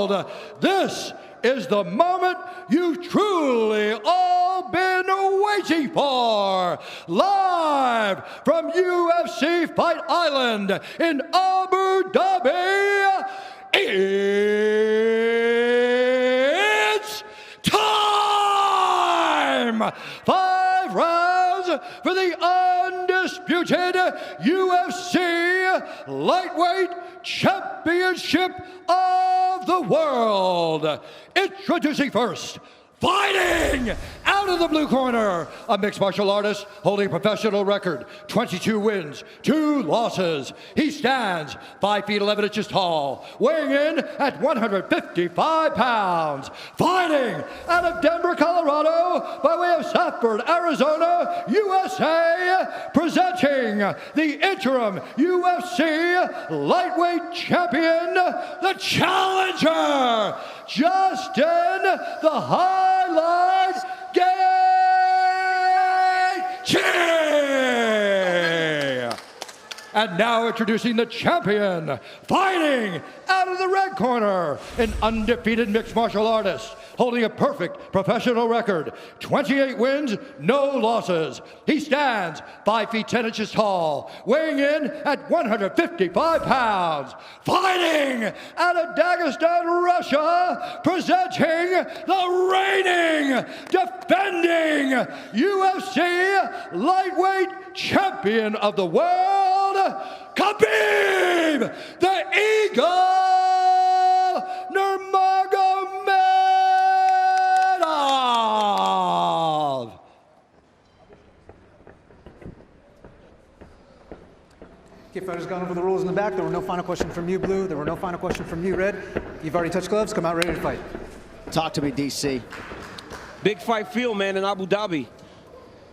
world. This is the moment you've truly all been waiting for. Live from UFC Fight Island in Abu Dhabi, it's time! 5 rounds for the undisputed UFC Lightweight Championship of the World. Introducing first, fighting out of the blue corner, a mixed martial artist holding a professional record, 22 wins, 2 losses. He stands 5 feet 11 inches tall, weighing in at 155 pounds. Fighting out of Denver, Colorado, by way of Safford, Arizona, USA, presenting the interim UFC lightweight champion, the challenger, Justin the Highlight Gaethje! And now introducing the champion, fighting out of the red corner, an undefeated mixed martial artist, holding a perfect professional record, 28 wins, no losses. He stands 5 feet 10 inches tall, weighing in at 155 pounds. Fighting out of Dagestan, Russia, presenting the reigning, defending UFC lightweight champion of the world, Habib, the Eagle Nurmagomedov. Okay, fighters gone over the rules in the back. There were no final questions from you, Blue. There were no final questions from you, Red. You've already touched gloves. Come out ready to fight. Talk to me, DC. Big fight field, man, in Abu Dhabi.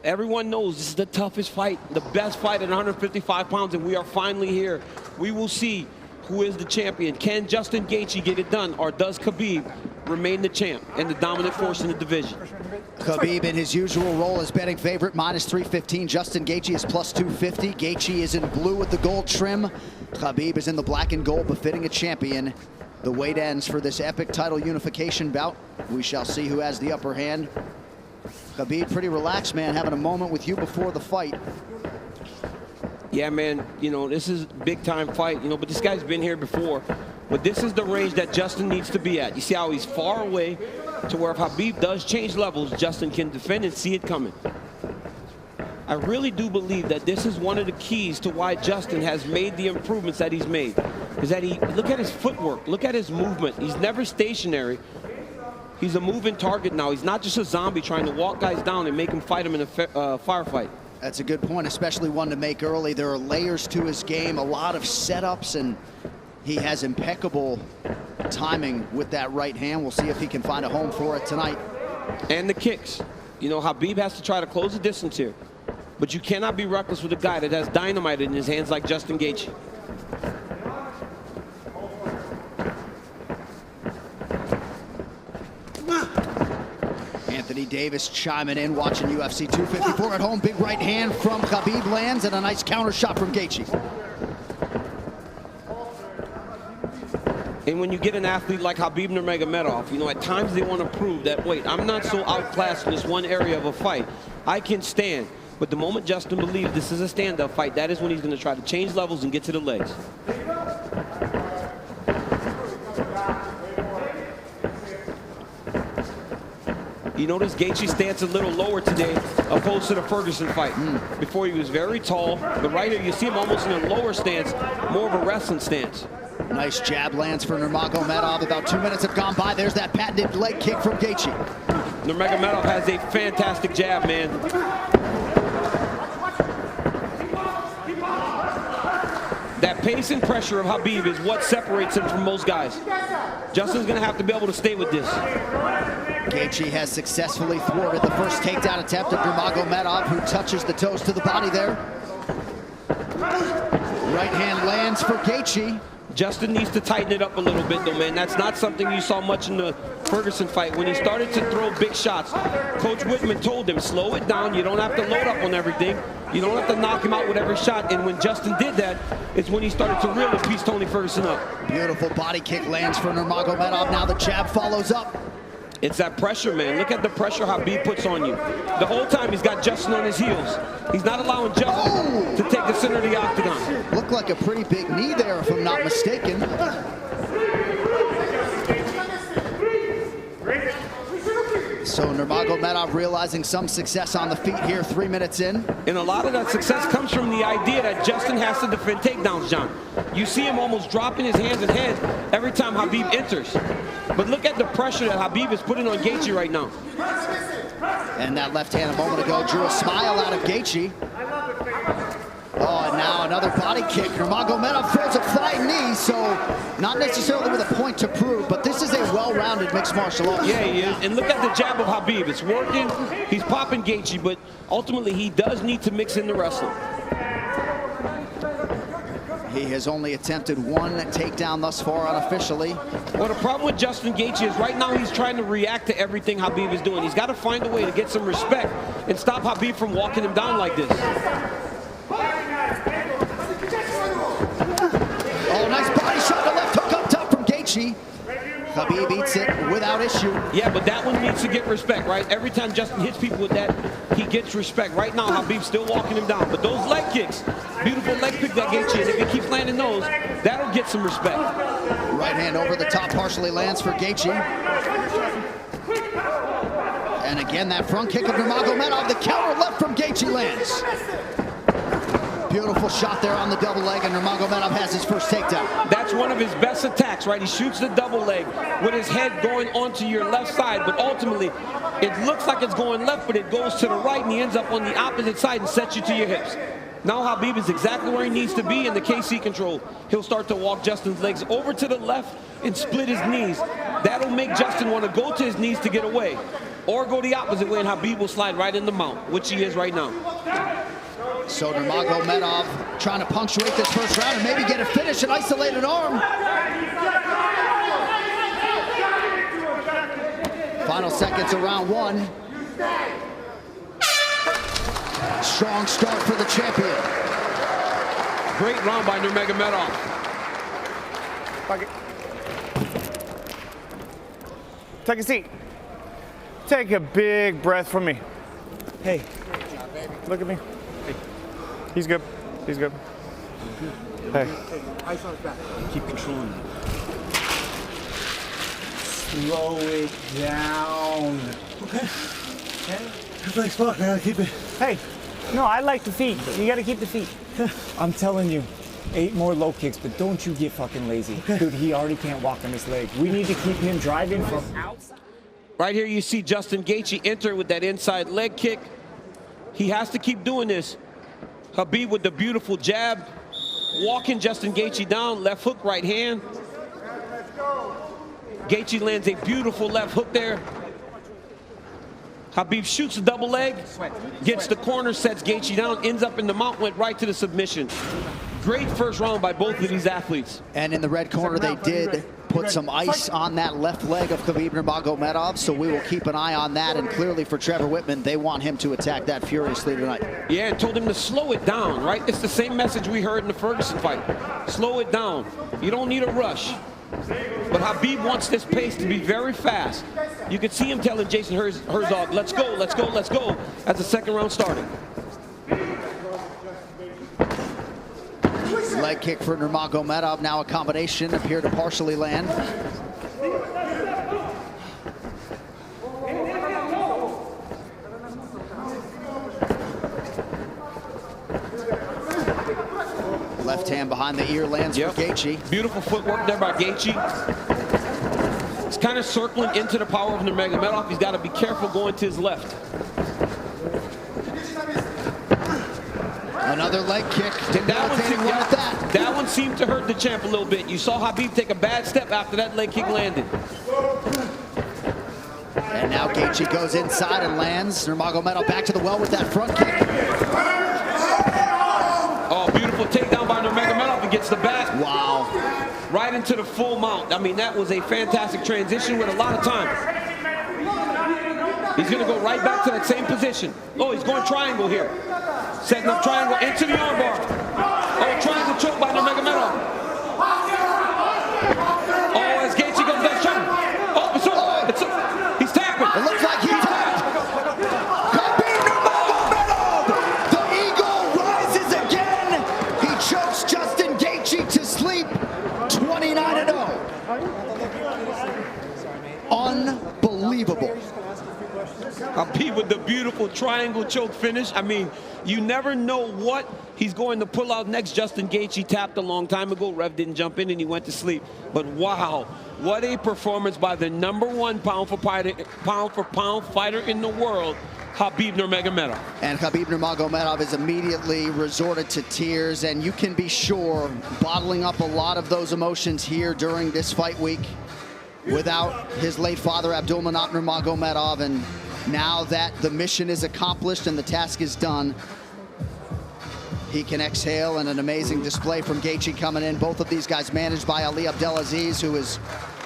Everyone knows this is the toughest fight, the best fight at 155 pounds, and we are finally here. We will see who is the champion. Can Justin Gaethje get it done, or does Habib remain the champ and the dominant force in the division? Habib, in his usual role as betting favorite, -315. Justin Gaethje is +250. Gaethje is in blue with the gold trim. Habib is in the black and gold, befitting a champion. The weight ends for this epic title unification bout. We shall see who has the upper hand. Habib, pretty relaxed, man, having a moment with you before the fight. Yeah, man, you know, this is a big-time fight, you know, but this guy's been here before. But this is the range that Justin needs to be at. You see how he's far away to where if Habib does change levels, Justin can defend and see it coming. I really do believe that this is one of the keys to why Justin has made the improvements that he's made. Is that look at his footwork, look at his movement. He's never stationary. He's a moving target now. He's not just a zombie trying to walk guys down and make them fight him in a firefight. That's a good point, especially one to make early. There are layers to his game, a lot of setups, and he has impeccable timing with that right hand. We'll see if he can find a home for it tonight. And the kicks. You know, Habib has to try to close the distance here. But you cannot be reckless with a guy that has dynamite in his hands like Justin Gaethje. Anthony Davis chiming in, watching UFC 254 at home. Big right hand from Habib lands, and a nice counter shot from Gaethje. And when you get an athlete like Habib Nurmagomedov, you know, at times they want to prove that, wait, I'm not so outclassed in this one area of a fight. I can stand. But the moment Justin believes this is a stand-up fight, that is when he's going to try to change levels and get to the legs. You notice Gaethje's stance a little lower today opposed to the Ferguson fight. Before he was very tall, but right here you see him almost in a lower stance, more of a wrestling stance. Nice jab lands for Nurmagomedov. About 2 minutes have gone by. There's that patented leg kick from Gaethje. Nurmagomedov has a fantastic jab, man. That pace and pressure of Habib is what separates him from most guys. Justin's going to have to be able to stay with this. Gaethje has successfully thwarted the first takedown attempt of Nurmagomedov, who touches the toes to the body there. Right hand lands for Gaethje. Justin needs to tighten it up a little bit, though, man. That's not something you saw much in the Ferguson fight. When he started to throw big shots, Coach Whitman told him, slow it down. You don't have to load up on everything. You don't have to knock him out with every shot. And when Justin did that, it's when he started to really piece Tony Ferguson up. Beautiful body kick lands for Nurmagomedov. Now the jab follows up. It's that pressure, man. Look at the pressure Habib puts on you. The whole time he's got Justin on his heels. He's not allowing Justin to take the center of the octagon. Looked like a pretty big knee there, if I'm not mistaken. So Nurmagomedov realizing some success on the feet here 3 minutes in. And a lot of that success comes from the idea that Justin has to defend takedowns, John. You see him almost dropping his hands and head every time Habib enters. But look at the pressure that Habib is putting on Gaethje right now. And that left hand a moment ago drew a smile out of Gaethje. Oh, and now another body kick. Nurmagomedov throws a flying knee, so not necessarily with a point to prove, but this is a well-rounded mixed martial art. Yeah, he is. And look at the jab of Habib. It's working. He's popping Gaethje, but ultimately he does need to mix in the wrestling. He has only attempted one takedown thus far unofficially. Well, the problem with Justin Gaethje is right now he's trying to react to everything Habib is doing. He's got to find a way to get some respect and stop Habib from walking him down like this. Oh, nice body shot, the left hook up top from Gaethje. Habib eats it without issue. Yeah, but that one needs to get respect, right? Every time Justin hits people with that, he gets respect. Right now, Habib's still walking him down. But those leg kicks, beautiful leg kick that Gaethje, and if he keeps landing those, that'll get some respect. Right hand over the top partially lands for Gaethje. And again, that front kick of Nurmagomedov, the counter left from Gaethje lands. Beautiful shot there on the double leg, and Nurmagomedov has his first takedown. That's one of his best attacks, right? He shoots the double leg with his head going onto your left side, but ultimately, it looks like it's going left, but it goes to the right, and he ends up on the opposite side and sets you to your hips. Now Habib is exactly where he needs to be in the KC control. He'll start to walk Justin's legs over to the left and split his knees. That'll make Justin want to go to his knees to get away, or go the opposite way, and Habib will slide right in the mount, which he is right now. So Nurmagomedov trying to punctuate this first round and maybe get a finish, an isolated arm. Final seconds of round one. Strong start for the champion. Great round by Nurmagomedov. Take a seat. Take a big breath from me. Hey, look at me. He's good. He's good. Hey. Ice on his back. Keep controlling it. Slow it down. Okay. Okay? Thanks, fuck, man. Keep it. Hey. No, I like the feet. You gotta keep the feet. I'm telling you, 8 more low kicks, but don't you get fucking lazy. Okay. Dude, he already can't walk on his leg. We need to keep him driving from outside. Right here you see Justin Gaethje enter with that inside leg kick. He has to keep doing this. Habib with the beautiful jab, walking Justin Gaethje down, left hook, right hand. Gaethje lands a beautiful left hook there. Habib shoots a double leg, gets the corner, sets Gaethje down, ends up in the mount, went right to the submission. Great first round by both of these athletes. And in the red corner, they did put some ice on that left leg of Habib Nurmagomedov, so we will keep an eye on that. And clearly for Trevor Whitman, they want him to attack that furiously tonight. Yeah, and told him to slow it down, right? It's the same message we heard in the Ferguson fight. Slow it down. You don't need a rush. But Habib wants this pace to be very fast. You could see him telling Jason Herzog, let's go, let's go, let's go, as the second round started. Leg kick for Nurmagomedov, now a combination, appear to partially land. Left hand behind the ear lands for Gaethje. Beautiful footwork there by Gaethje. He's kind of circling into the power of Nurmagomedov. He's got to be careful going to his left. Another leg kick. That one seemed to hurt the champ a little bit. You saw Habib take a bad step after that leg kick landed. And now Gaethje goes inside and lands. Nurmagomedov back to the well with that front kick. Oh, beautiful takedown by Nurmagomedov. He gets the bat. Wow. Right into the full mount. I mean, that was a fantastic transition with a lot of time. He's going to go right back to that same position. Oh, he's going triangle here. Setting up triangle into the armbar. Oh, triangle choke by Nurmagomedov. Oh, as Gaethje goes that shot. Oh, he's tapping. It looks like he tapped. Habib Nurmagomedov! The eagle rises again. He chokes Justin Gaethje to sleep. 29-0. Unbelievable. Habib with the beautiful triangle choke finish. I mean, you never know what he's going to pull out next. Justin Gaethje tapped a long time ago. Rev didn't jump in and he went to sleep. But wow, what a performance by the #1 pound for pound fighter in the world, Habib Nurmagomedov. And Habib Nurmagomedov is immediately resorted to tears, and you can be sure bottling up a lot of those emotions here during this fight week without his late father, Abdulmanap Nurmagomedov. And now that the mission is accomplished and the task is done, he can exhale, and an amazing display from Gaethje coming in. Both of these guys managed by Ali Abdelaziz, who is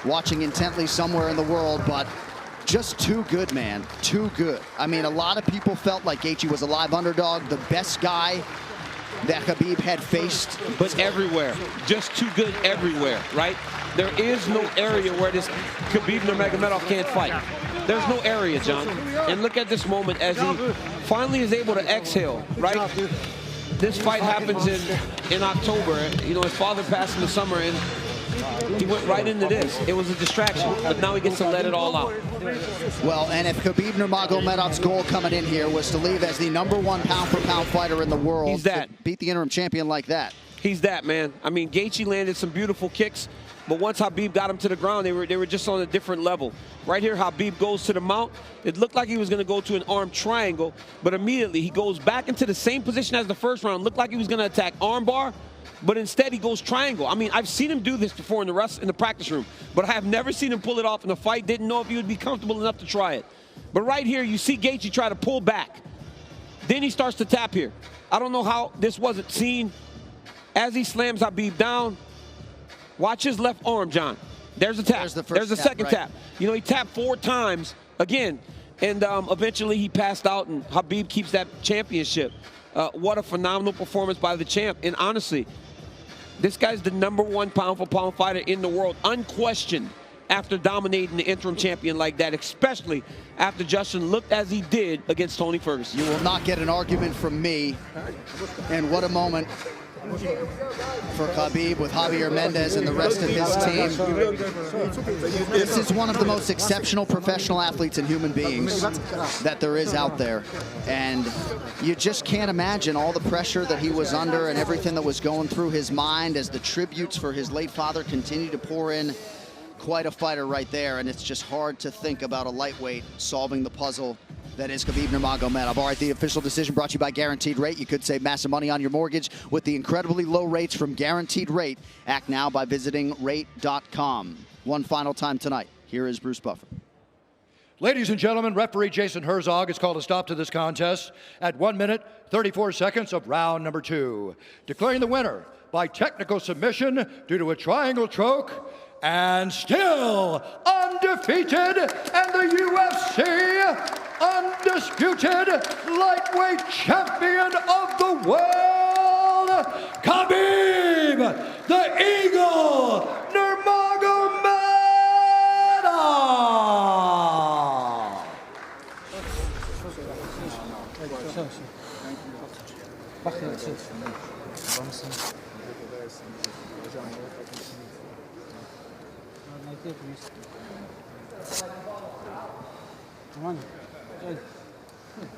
watching intently somewhere in the world, but just too good, man, too good. I mean, a lot of people felt like Gaethje was a live underdog, the best guy that Habib had faced. But everywhere, just too good everywhere, right? There is no area where this Habib Nurmagomedov can't fight. There's no area, John. And look at this moment as he finally is able to exhale, right? This fight happens in October. You know, his father passed in the summer, and he went right into this. It was a distraction, but now he gets to let it all out. Well, and if Habib Nurmagomedov's goal coming in here was to leave as the #1 pound-for-pound fighter in the world, he's that. to beat the interim champion like that. He's that, man. I mean, Gaethje landed some beautiful kicks, but once Habib got him to the ground, they were just on a different level. Right here, Habib goes to the mount. It looked like he was going to go to an arm triangle, but immediately he goes back into the same position as the first round. Looked like he was going to attack armbar, but instead he goes triangle. I mean, I've seen him do this before in the practice room, but I have never seen him pull it off in a fight. Didn't know if he would be comfortable enough to try it. But right here, you see Gaethje try to pull back. Then he starts to tap here. I don't know how this wasn't seen. As he slams Habib down, watch his left arm, John. There's a tap. There's the second tap. You know, he tapped 4 times again, and eventually he passed out, and Habib keeps that championship. What a phenomenal performance by the champ. And honestly, this guy's the #1 pound-for-pound fighter in the world, unquestioned, after dominating the interim champion like that, especially after Justin looked as he did against Tony Ferguson. You will not get an argument from me. And what a moment for Habib with Javier Mendez and the rest of his team. This is one of the most exceptional professional athletes and human beings that there is out there. And you just can't imagine all the pressure that he was under and everything that was going through his mind as the tributes for his late father continue to pour in. Quite a fighter right there, and it's just hard to think about a lightweight solving the puzzle that is Habib Nurmagomedov. All right, the official decision brought to you by Guaranteed Rate. You could save massive money on your mortgage with the incredibly low rates from Guaranteed Rate. Act now by visiting rate.com. One final time tonight. Here is Bruce Buffer. Ladies and gentlemen, referee Jason Herzog has called a stop to this contest at 1 minute, 34 seconds of round number 2. Declaring the winner by technical submission due to a triangle choke, and still undefeated, and the UFC undisputed lightweight champion of the world, Habib the Eagle Nurmagomedov. Come on.